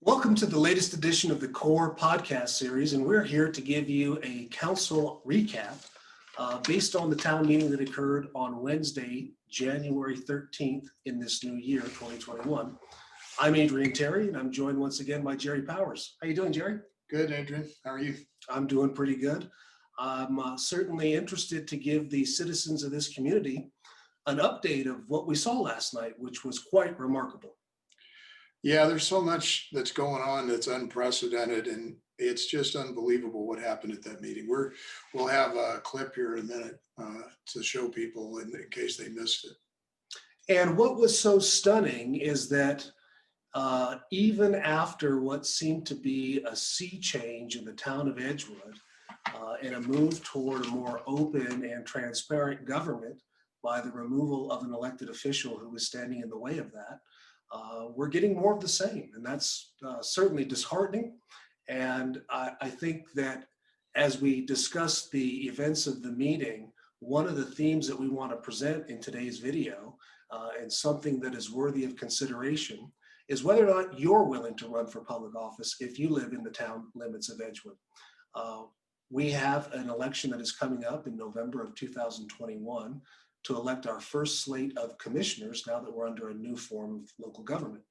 Welcome to the latest edition of the Core podcast series, and we're here to give you a council recap based on the town meeting that occurred on Wednesday, January 13th in this new year, 2021. I'm Adrian Terry, and I'm joined once again by Jerry Powers. How you doing, Jerry? Good, Adrian. How are you? I'm doing pretty good. I'm certainly interested to give the citizens of this community an update of what we saw last night, which was quite remarkable. Yeah, there's so much that's going on that's unprecedented, and it's just unbelievable what happened at that meeting. We'll have a clip here in a minute to show people in case they missed it. And what was so stunning is that even after what seemed to be a sea change in the town of Edgewood and a move toward a more open and transparent government by the removal of an elected official who was standing in the way of that, we're getting more of the same. And that's certainly disheartening. And I think that as we discuss the events of the meeting, one of the themes that we want to present in today's video and something that is worthy of consideration is whether or not you're willing to run for public office if you live in the town limits of Edgewood. We have an election that is coming up in November of 2021 to elect our first slate of commissioners now that we're under a new form of local government.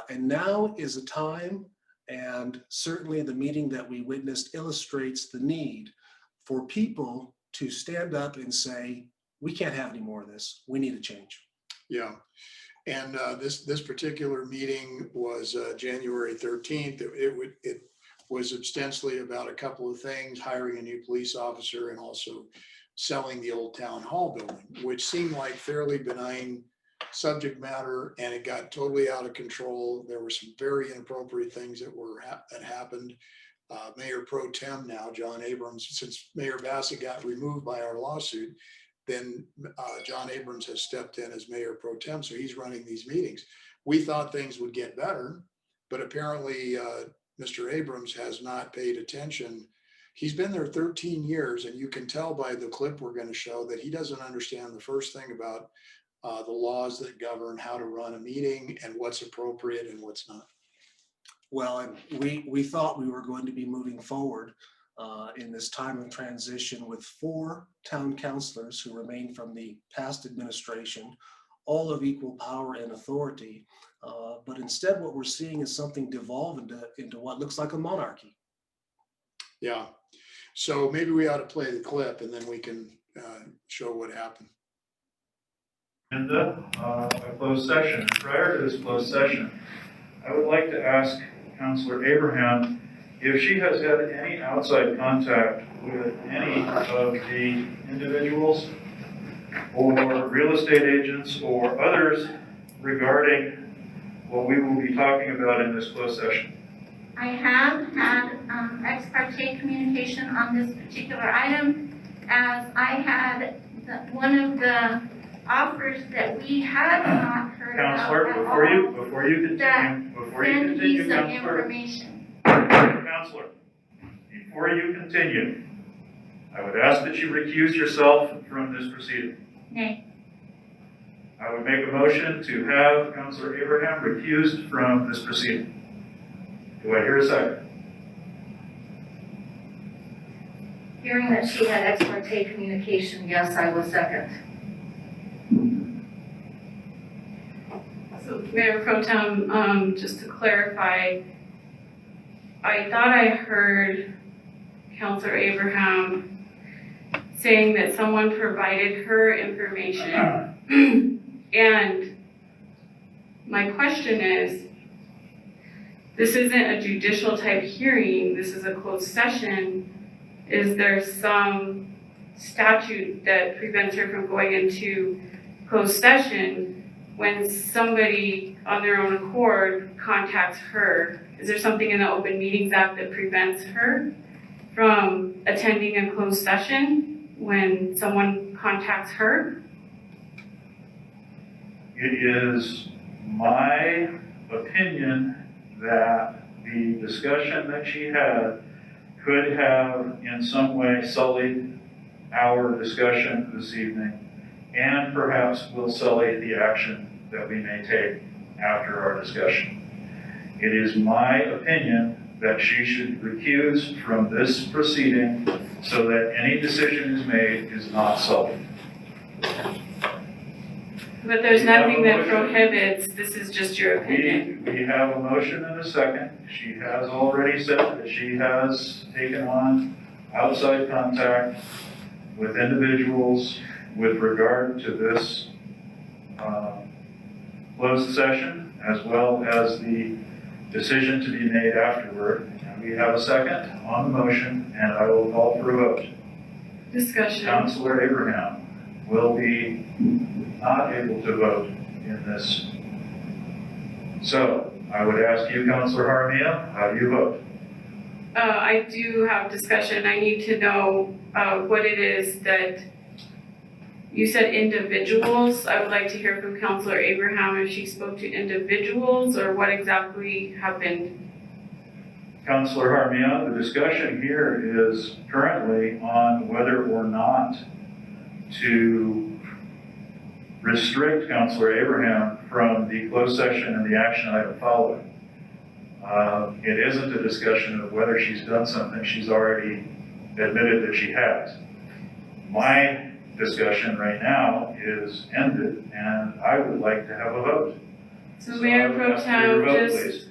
And now is a time, and certainly the meeting that we witnessed illustrates the need for people to stand up and say, we can't have any more of this. We need a change. Yeah. And this particular meeting was January 13th. It was ostensibly about a couple of things: hiring a new police officer and also selling the old town hall building, which seemed like fairly benign subject matter, and it got totally out of control. There were some very inappropriate things that happened. Mayor Pro Tem now, John Abrams, since Mayor Bassett got removed by our lawsuit, then John Abrams has stepped in as Mayor Pro Tem, so he's running these meetings. We thought things would get better, but apparently Mr. Abrams has not paid attention. He's been there 13 years, and you can tell by the clip we're going to show that he doesn't understand the first thing about the laws that govern how to run a meeting and what's appropriate and what's not. Well, and we thought we were going to be moving forward in this time of transition with 4 town councilors who remain from the past administration, all of equal power and authority. But instead, what we're seeing is something devolve into what looks like a monarchy. Yeah. So maybe we ought to play the clip and then we can show what happened. And a closed session. Prior to this closed session, I would like to ask Councilor Abraham if she has had any outside contact with any of the individuals or real estate agents or others regarding what we will be talking about in this closed session. I have had ex parte communication on this particular item, as I had one of the offers that we had not heard Counselor, about before you continue, Counselor, before you continue, I would ask that you recuse yourself from this proceeding. Nay. I would make a motion to have Councilor Abraham recused from this proceeding. Do I hear a second? Hearing that she had ex parte communication, yes, I will second. So Mayor Pro Tem, just to clarify, I thought I heard Councilor Abraham saying that someone provided her information. And my question is, this isn't a judicial type hearing, this is a closed session. Is there some statute that prevents her from going into closed session when somebody on their own accord contacts her? Is there something in the Open Meetings Act that prevents her from attending a closed session when someone contacts her? It is my opinion that the discussion that she had could have in some way sullied our discussion this evening, and perhaps will sully the action that we may take after our discussion. It is my opinion that she should recuse from this proceeding so that any decision is made is not sullied. But there's We have nothing a that motion. prohibits, this is just your opinion. We have a motion and a second. She has already said that she has taken on outside contact with individuals with regard to this closed session, as well as the decision to be made afterward. And we have a second on the motion, and I will call for a vote. Discussion. Councilor Abraham will be not able to vote in this. So I would ask you, Councilor Jaramillo, how do you vote? I do have discussion. I need to know what it is that you said individuals. I would like to hear from Councilor Abraham if she spoke to individuals or what exactly happened. Councilor Jaramillo, the discussion here is currently on whether or not to restrict Councilor Abraham from the closed session and the action item following. It isn't a discussion of whether she's done something she's already admitted that she has. My discussion right now is ended, and I would like to have a vote. So Mayor I would Pro ask for your Tem, vote, just,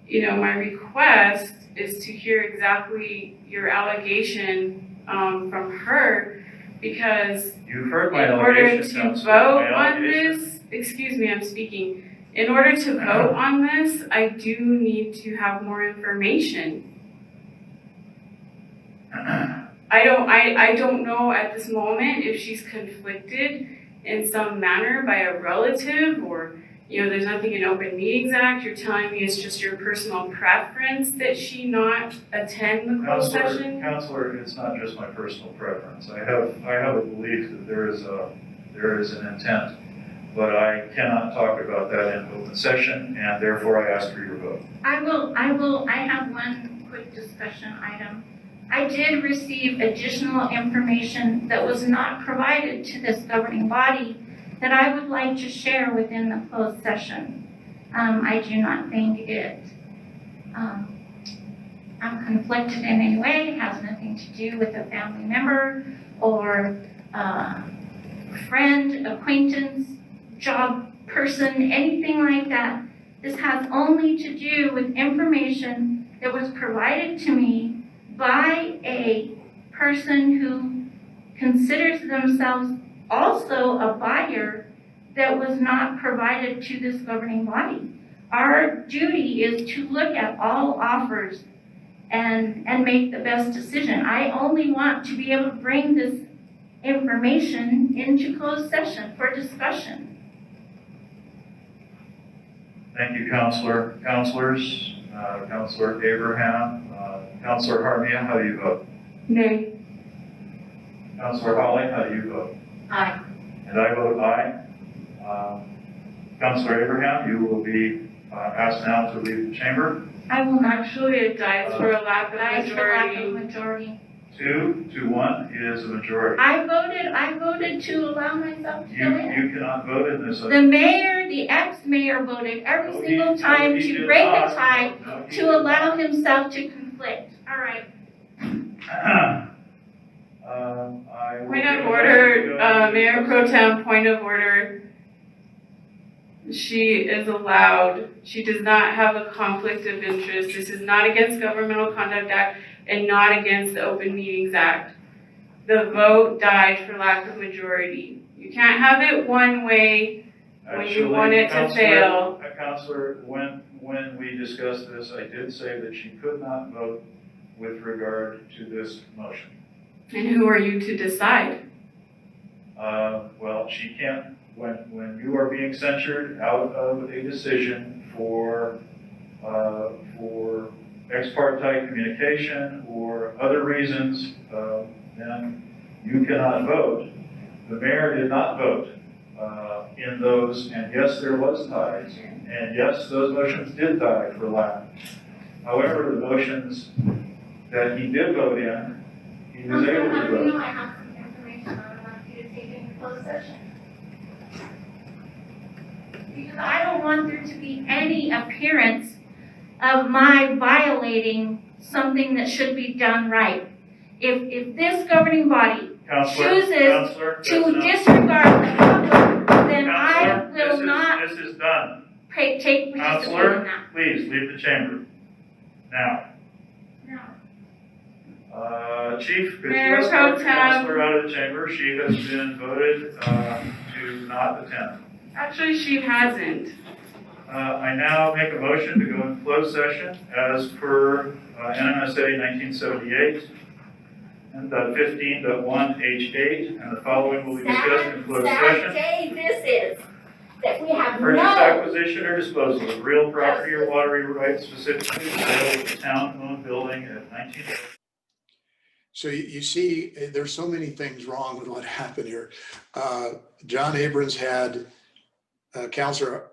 please. my request is to hear exactly your allegation from her, because You've heard my in order allegation, to Councilor. vote My on allegation. this, excuse me, I'm speaking. In order to vote on this, I do need to have more information. I don't know at this moment if she's conflicted in some manner by a relative, or, there's nothing in Open Meetings Act. You're telling me it's just your personal preference that she not attend the closed session? Counselor, it's not just my personal preference. I have a belief that there is an intent, but I cannot talk about that in open session, and therefore I ask for your vote. I have one quick discussion item. I did receive additional information that was not provided to this governing body that I would like to share within the closed session. I do not think I'm conflicted in any way. It has nothing to do with a family member or friend, acquaintance, job person, anything like that. This has only to do with information that was provided to me by a person who considers themselves also a buyer that was not provided to this governing body. Our duty is to look at all offers and make the best decision. I only want to be able to bring this information into closed session for discussion. Thank you, Counselor. Counselors, Counselor Abraham, Counselor Jaramillo, how do you vote? Nay. Counselor Hawley, how do you vote? Aye. And I vote aye. Counselor Abraham, you will be asked now to leave the chamber. I will not. Actually, it dies for a lack of Dies for lack of majority. majority. 2 to 1 is a majority. I voted to allow myself to go in. You cannot vote in this. The mayor, the ex-mayor voted every No, single he time did to break not. the tie, No, he to did allow himself to conflict. All right. I will Point give of a order, motion to- Mayor Pro Tem, point of order. She is allowed, she does not have a conflict of interest. This is not against Governmental Conduct Act and not against the Open Meetings Act. The vote died for lack of majority. You can't have it one way when you want it to fail. Counselor, when we discussed this, I did say that she could not vote with regard to this motion. And who are you to decide? Well, she can't, when you are being censured out of a decision for ex parte communication or other reasons, then you cannot vote. The mayor did not vote in those, and yes, there was ties, and yes, those motions did die for lack. However, the motions that he did vote in, he was able to vote. I have some information I would like you to take into closed session. Because I don't want there to be any appearance of my violating something that should be done right. If this governing body chooses to disregard the public, then I will not This is done. take participate in Counselor, that. please leave the chamber. Now, No. Chief, could you Mayor escort Pro the Tem. counselor out of the chamber? She has been voted to not attend. Actually, she hasn't. I now make a motion to go in closed session as per NMSA 1978 and 15.1H8, and the following will be discussed in closed session. Day this is, that we have Purchase, no, acquisition, or disposal of real property or water rights, specifically the sale of the town-owned building at 19. So you see, there's so many things wrong with what happened here. John Abrams had Counselor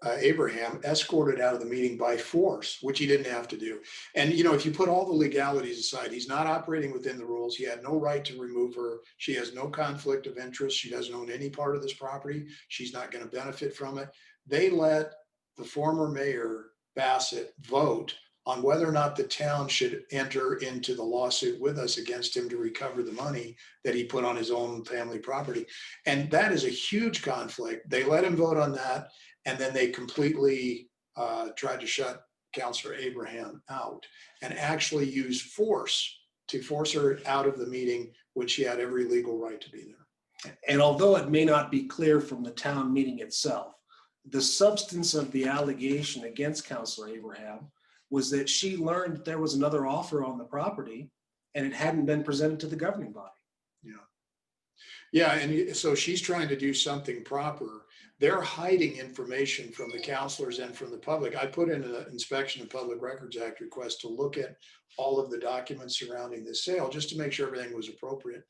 Abraham escorted out of the meeting by force, which he didn't have to do. And, you know, if you put all the legalities aside, he's not operating within the rules. He had no right to remove her. She has no conflict of interest. She doesn't own any part of this property. She's not going to benefit from it. They let the former mayor, Bassett, vote on whether or not the town should enter into the lawsuit with us against him to recover the money that he put on his own family property. And that is a huge conflict. They let him vote on that. And then they completely tried to shut Counselor Abraham out and actually use force to force her out of the meeting when she had every legal right to be there. And although it may not be clear from the town meeting itself, the substance of the allegation against Counselor Abraham was that she learned that there was another offer on the property and it hadn't been presented to the governing body. Yeah, and so she's trying to do something proper. They're hiding information from the counselors and from the public. I put in an Inspection of Public Records Act request to look at all of the documents surrounding this sale, just to make sure everything was appropriate.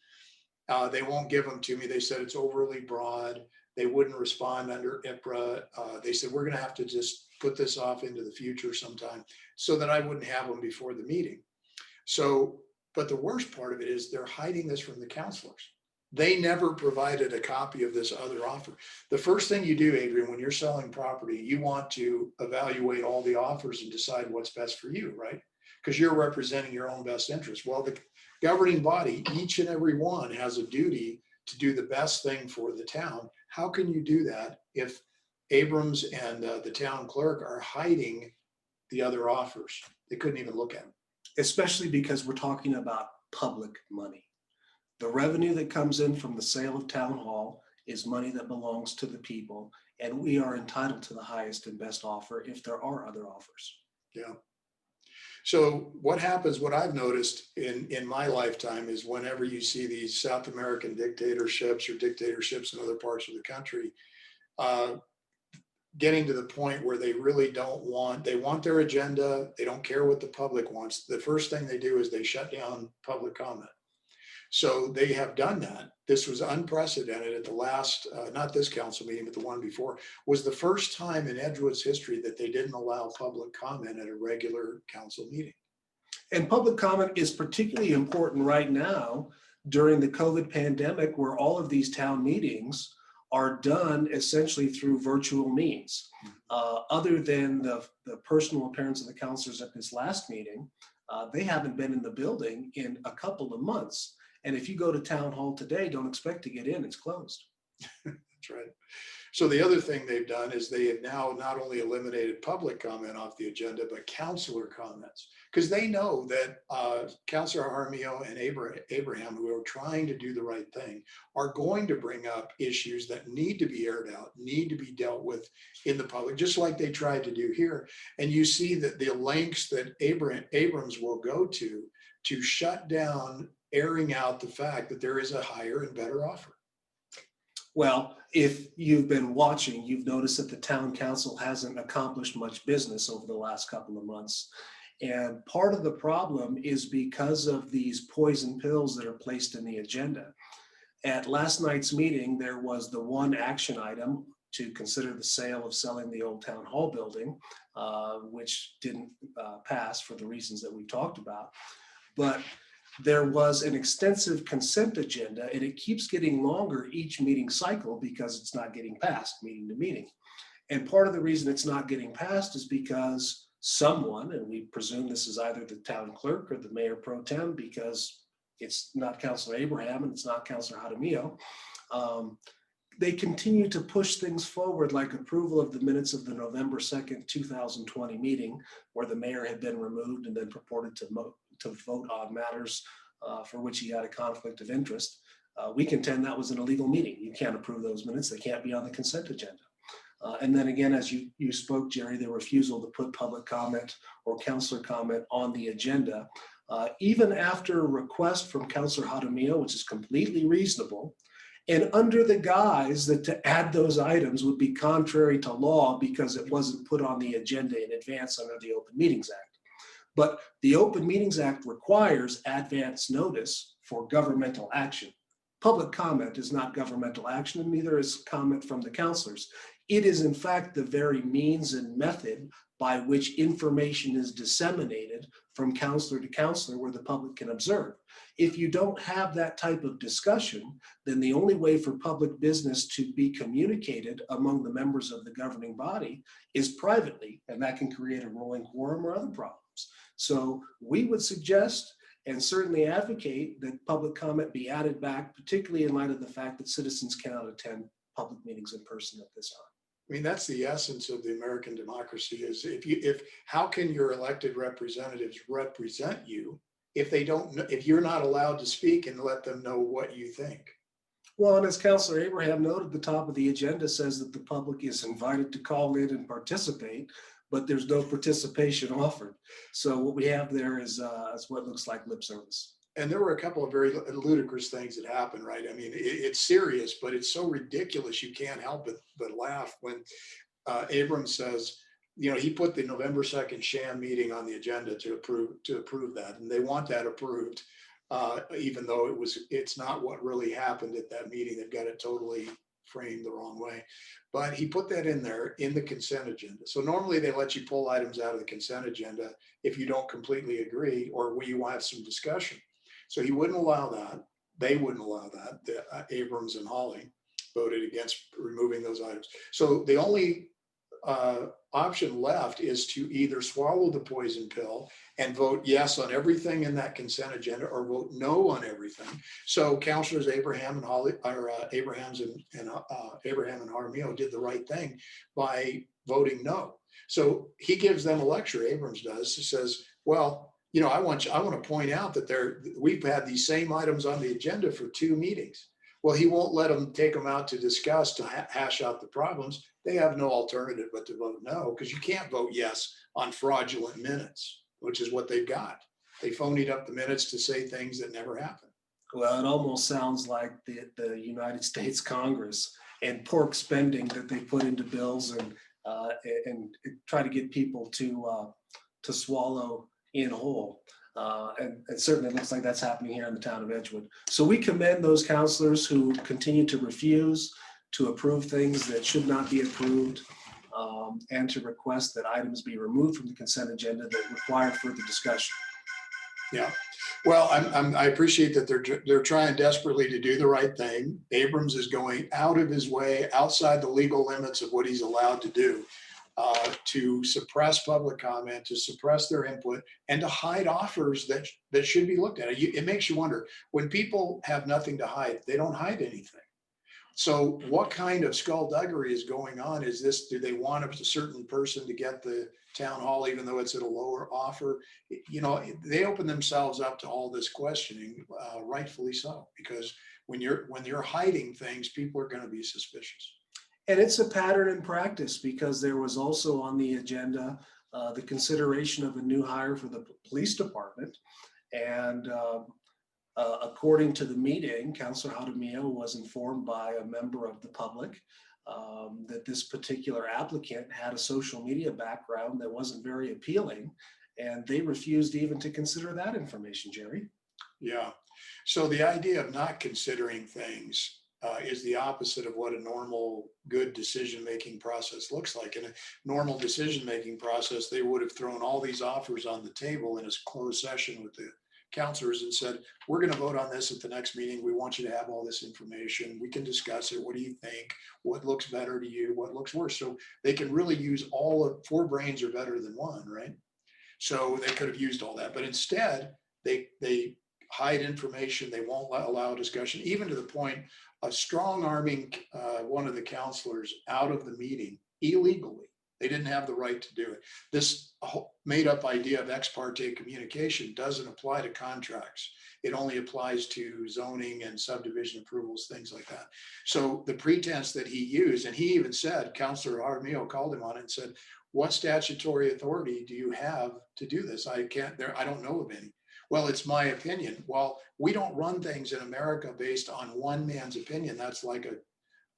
They won't give them to me. They said it's overly broad. They wouldn't respond under IPRA. They said, we're gonna have to just put this off into the future sometime so that I wouldn't have them before the meeting. So, but the worst part of it is they're hiding this from the counselors. They never provided a copy of this other offer. The first thing you do, Adrian, when you're selling property, you want to evaluate all the offers and decide what's best for you, right? Because you're representing your own best interest. Well, the governing body, each and every one has a duty to do the best thing for the town. How can you do that if Abrams and the town clerk are hiding the other offers? They couldn't even look at them. Especially because we're talking about public money. The revenue that comes in from the sale of town hall is money that belongs to the people, and we are entitled to the highest and best offer if there are other offers. Yeah. So what happens, what I've noticed in my lifetime is whenever you see these South American dictatorships or dictatorships in other parts of the country, getting to the point where they really they want their agenda. They don't care what the public wants. The first thing they do is they shut down public comment. So they have done that. This was unprecedented at the last, not this council meeting, but the one before, was the first time in Edgewood's history that they didn't allow public comment at a regular council meeting. And public comment is particularly important right now during the COVID pandemic, where all of these town meetings are done essentially through virtual means. Other than the personal appearance of the councilors at this last meeting, they haven't been in the building in a couple of months. And if you go to town hall today, don't expect to get in, it's closed. That's right. So the other thing they've done is they have now not only eliminated public comment off the agenda, but counselor comments, because they know that Counselor Armio and Abraham, who are trying to do the right thing, are going to bring up issues that need to be aired out, need to be dealt with in the public, just like they tried to do here. And you see that the lengths that Abrams will go to shut down airing out the fact that there is a higher and better offer. Well, if you've been watching, you've noticed that the town council hasn't accomplished much business over the last couple of months. And part of the problem is because of these poison pills that are placed in the agenda. At last night's meeting, there was the one action item to consider the sale of selling the old town hall building, which didn't pass for the reasons that we talked about. But there was an extensive consent agenda, and it keeps getting longer each meeting cycle because it's not getting passed meeting to meeting. And part of the reason it's not getting passed is because someone, and we presume this is either the town clerk or the mayor pro tem, because it's not Councilor Abraham and it's not Councilor Jaramillo, they continue to push things forward, like approval of the minutes of the November 2nd, 2020 meeting, where the mayor had been removed and then purported to vote on matters for which he had a conflict of interest. We contend that was an illegal meeting. You can't approve those minutes. They can't be on the consent agenda. And then again, as you spoke, Jerry, the refusal to put public comment or councilor comment on the agenda, even after a request from Councilor Jaramillo, which is completely reasonable, and under the guise that to add those items would be contrary to law because it wasn't put on the agenda in advance under the Open Meetings Act. But the Open Meetings Act requires advance notice for governmental action. Public comment is not governmental action, and neither is comment from the councilors. It is in fact the very means and method by which information is disseminated from councilor to councilor where the public can observe. If you don't have that type of discussion, then the only way for public business to be communicated among the members of the governing body is privately, and that can create a rolling quorum or other problems. So we would suggest and certainly advocate that public comment be added back, particularly in light of the fact that citizens cannot attend public meetings in person at this time. I mean, that's the essence of the American democracy is how can your elected representatives represent you if you're not allowed to speak and let them know what you think? Well, and as Councilor Abraham noted, the top of the agenda says that the public is invited to call in and participate, but there's no participation offered. So what we have there is what looks like lip service. And there were a couple of very ludicrous things that happened, right? I mean, it's serious, but it's so ridiculous you can't help but laugh when Abrams says, you know, he put the November 2nd sham meeting on the agenda to approve that, and they want that approved, even though it's not what really happened at that meeting. They've got it totally framed the wrong way. But he put that in there in the consent agenda. So normally they let you pull items out of the consent agenda if you don't completely agree or when you have some discussion. So he wouldn't allow that. They wouldn't allow that. Abrams and Hawley voted against removing those items. So the only option left is to either swallow the poison pill and vote yes on everything in that consent agenda or vote no on everything. So councilors Abraham and Hawley, or Abraham and Jaramillo did the right thing by voting no. So he gives them a lecture, Abrams does, he says, well, you know, I want to point out that we've had these same items on the agenda for 2 meetings. Well, he won't let them take them out to discuss, to hash out the problems. They have no alternative but to vote no, because you can't vote yes on fraudulent minutes, which is what they've got. They phonied up the minutes to say things that never happened. Well, it almost sounds like the United States Congress and pork spending that they put into bills and try to get people to swallow in whole. And it certainly looks like that's happening here in the town of Edgewood. So we commend those councilors who continue to refuse to approve things that should not be approved, and to request that items be removed from the consent agenda that require further discussion. Yeah, well, I appreciate that they're trying desperately to do the right thing. Abrams is going out of his way, outside the legal limits of what he's allowed to do, to suppress public comment, to suppress their input, and to hide offers that should be looked at. It makes you wonder, when people have nothing to hide, they don't hide anything. So what kind of skullduggery is going on? Do they want a certain person to get the town hall, even though it's at a lower offer? You know, they open themselves up to all this questioning, rightfully so, because when you're hiding things, people are going to be suspicious. And it's a pattern in practice, because there was also on the agenda the consideration of a new hire for the police department. And according to the meeting, Councilor Jaramillo was informed by a member of the public that this particular applicant had a social media background that wasn't very appealing, and they refused even to consider that information, Jerry. Yeah, so the idea of not considering things is the opposite of what a normal good decision-making process looks like. In a normal decision-making process, they would have thrown all these offers on the table in a closed session with the counselors and said, we're going to vote on this at the next meeting. We want you to have all this information. We can discuss it. What do you think? What looks better to you? What looks worse? So they can really use all of, 4 brains are better than 1, right? So they could have used all that, but instead they hide information. They won't allow discussion, even to the point of strong arming one of the counselors out of the meeting illegally. They didn't have the right to do it. This made up idea of ex parte communication doesn't apply to contracts. It only applies to zoning and subdivision approvals, things like that. So the pretense that he used, and he even said, Counselor Armio called him on it and said, what statutory authority do you have to do this? I don't know of any. Well, it's my opinion. Well, we don't run things in America based on one man's opinion. That's like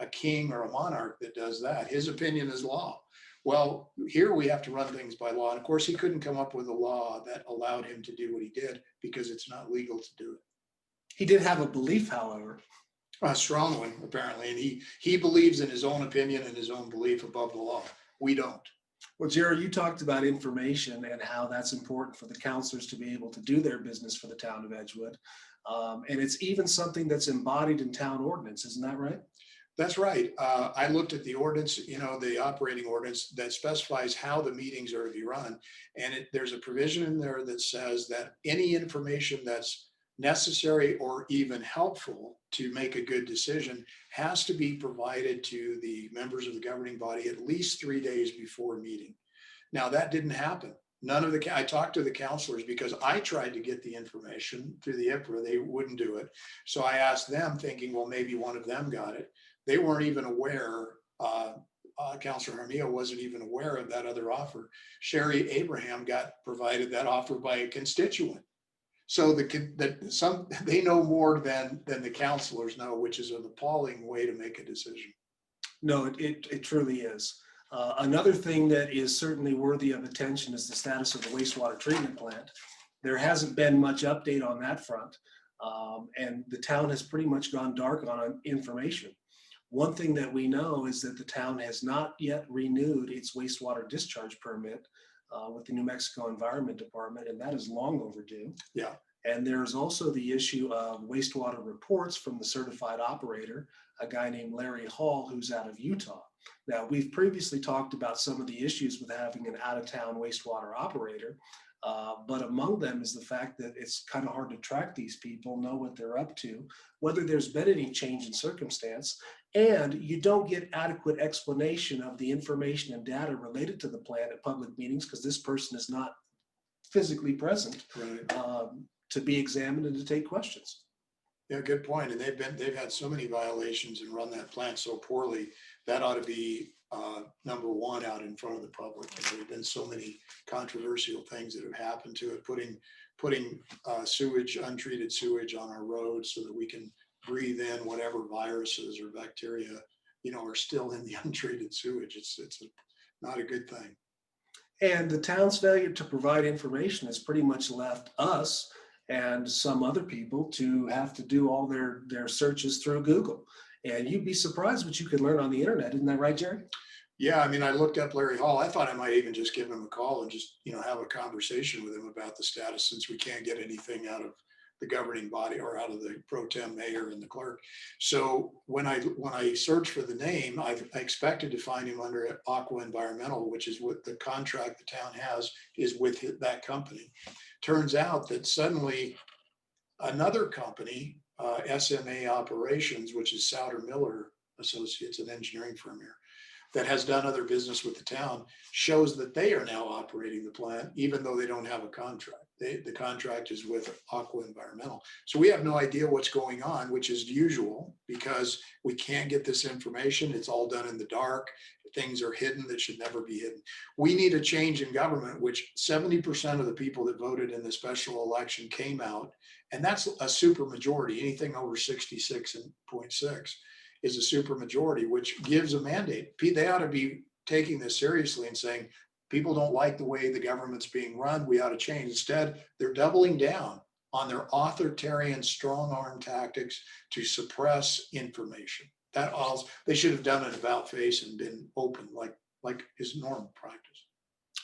a king or a monarch that does that. His opinion is law. Well, here we have to run things by law. And of course, he couldn't come up with a law that allowed him to do what he did because it's not legal to do it. He did have a belief, however. A strong one, apparently. And he believes in his own opinion and his own belief above the law. We don't. Well, Jared, you talked about information and how that's important for the counselors to be able to do their business for the town of Edgewood. And it's even something that's embodied in town ordinance, isn't that right? That's right. I looked at the ordinance, the operating ordinance that specifies how the meetings are to be run. And there's a provision in there that says that any information that's necessary or even helpful to make a good decision has to be provided to the members of the governing body at least 3 days before a meeting. Now, that didn't happen. I talked to the counselors because I tried to get the information through the IPRA. They wouldn't do it. So I asked them thinking, well, maybe one of them got it. They weren't even aware. Counselor Armio wasn't even aware of that other offer. Sherry Abraham got provided that offer by a constituent. So they know more than the counselors know, which is an appalling way to make a decision. No, it truly is. Another thing that is certainly worthy of attention is the status of the wastewater treatment plant. There hasn't been much update on that front, and the town has pretty much gone dark on information. One thing that we know is that the town has not yet renewed its wastewater discharge permit with the New Mexico Environment Department, and that is long overdue. Yeah. And there's also the issue of wastewater reports from the certified operator, a guy named Larry Hall, who's out of Utah. Now, we've previously talked about some of the issues with having an out-of-town wastewater operator, but among them is the fact that it's kind of hard to track these people, know what they're up to, whether there's been any change in circumstance, and you don't get adequate explanation of the information and data related to the plant at public meetings because this person is not physically present. Right. To be examined and to take questions. Yeah, good point. And they've had so many violations and run that plant so poorly. That ought to be number one out in front of the public. There have been so many controversial things that have happened to it, putting sewage, untreated sewage on our roads so that we can breathe in whatever viruses or bacteria, are still in the untreated sewage. It's not a good thing. And the town's failure to provide information has pretty much left us and some other people to have to do all their searches through Google. And you'd be surprised what you could learn on the internet. Isn't that right, Jerry? Yeah, I mean, I looked up Larry Hall. I thought I might even just give him a call and just, have a conversation with him about the status, since we can't get anything out of the governing body or out of the pro tem mayor and the clerk. So when I searched for the name, I expected to find him under Aqua Environmental, which is what the contract the town has is with that company. Turns out that suddenly another company, SMA Operations, which is Souter Miller Associates, an engineering firm here, that has done other business with the town, shows that they are now operating the plant, even though they don't have a contract. The contract is with Aqua Environmental. So we have no idea what's going on, which is usual because we can't get this information. It's all done in the dark. Things are hidden that should never be hidden. We need a change in government, which 70% of the people that voted in the special election came out, and that's a super majority. Anything over 66.6 is a super majority, which gives a mandate. They ought to be taking this seriously and saying, people don't like the way the government's being run. We ought to change. Instead, they're doubling down on their authoritarian strong arm tactics to suppress information. They should have done an about face and been open like is normal practice.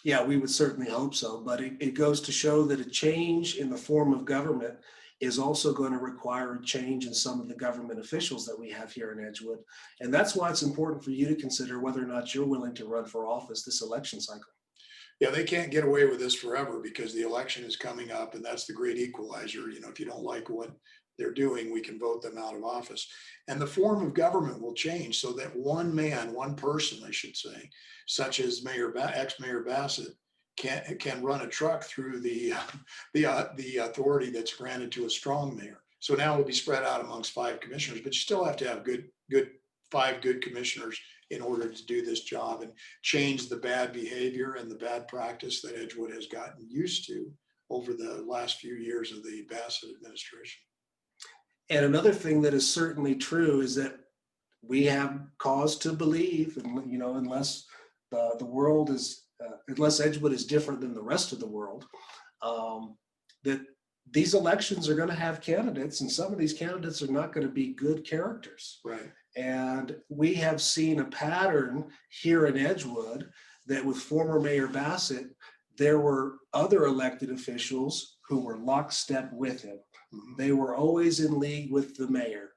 Yeah, we would certainly hope so, but it goes to show that a change in the form of government is also going to require a change in some of the government officials that we have here in Edgewood. And that's why it's important for you to consider whether or not you're willing to run for office this election cycle. Yeah, they can't get away with this forever because the election is coming up, and that's the great equalizer. You know, if you don't like what they're doing, we can vote them out of office. And the form of government will change so that one man, one person, I should say, such as ex-Mayor Bassett, can run a truck through the authority that's granted to a strong mayor. So now it'll be spread out amongst 5 commissioners, but you still have to have five good commissioners in order to do this job and change the bad behavior and the bad practice that Edgewood has gotten used to over the last few years of the Bassett administration. And another thing that is certainly true is that we have cause to believe, and you know, unless the world is, unless Edgewood is different than the rest of the world, that these elections are going to have candidates, and some of these candidates are not going to be good characters. Right. And we have seen a pattern here in Edgewood that with former Mayor Bassett, there were other elected officials who were lockstep with him. They were always in league with the mayor.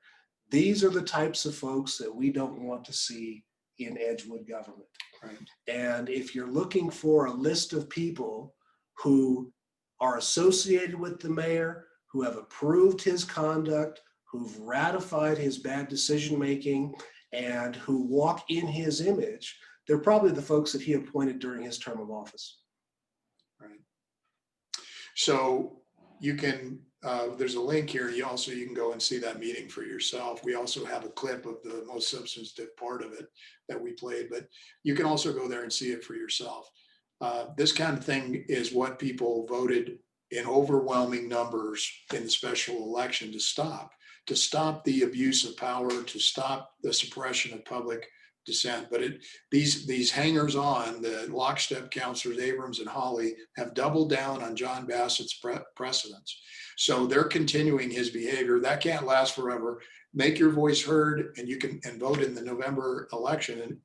These are the types of folks that we don't want to see in Edgewood government. Right. And if you're looking for a list of people who are associated with the mayor, who have approved his conduct, who've ratified his bad decision-making, and who walk in his image, they're probably the folks that he appointed during his term of office. Right. So you can, there's a link here. You can go and see that meeting for yourself. We also have a clip of the most substantive part of it that we played, but you can also go there and see it for yourself. This kind of thing is what people voted in overwhelming numbers in the special election to stop the abuse of power, to stop the suppression of public dissent. But these hangers on, the lockstep counselors, Abrams and Hawley, have doubled down on John Bassett's precedents. So they're continuing his behavior. That can't last forever. Make your voice heard, and you can vote in the November election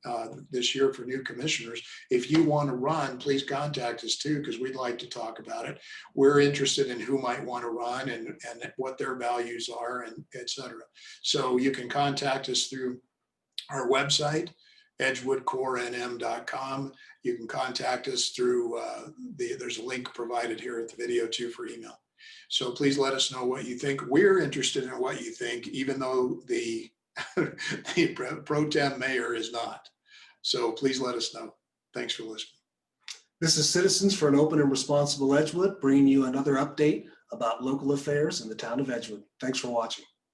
this year for new commissioners. If you want to run, please contact us too, because we'd like to talk about it. We're interested in who might want to run and what their values are, and et cetera. So you can contact us through our website, edgewoodcorenm.com. You can contact us through there's a link provided here at the video too for email. So please let us know what you think. We're interested in what you think, even though the pro tem mayor is not. So please let us know. Thanks for listening. This is Citizens for an Open and Responsible Edgewood, bringing you another update about local affairs in the town of Edgewood. Thanks for watching.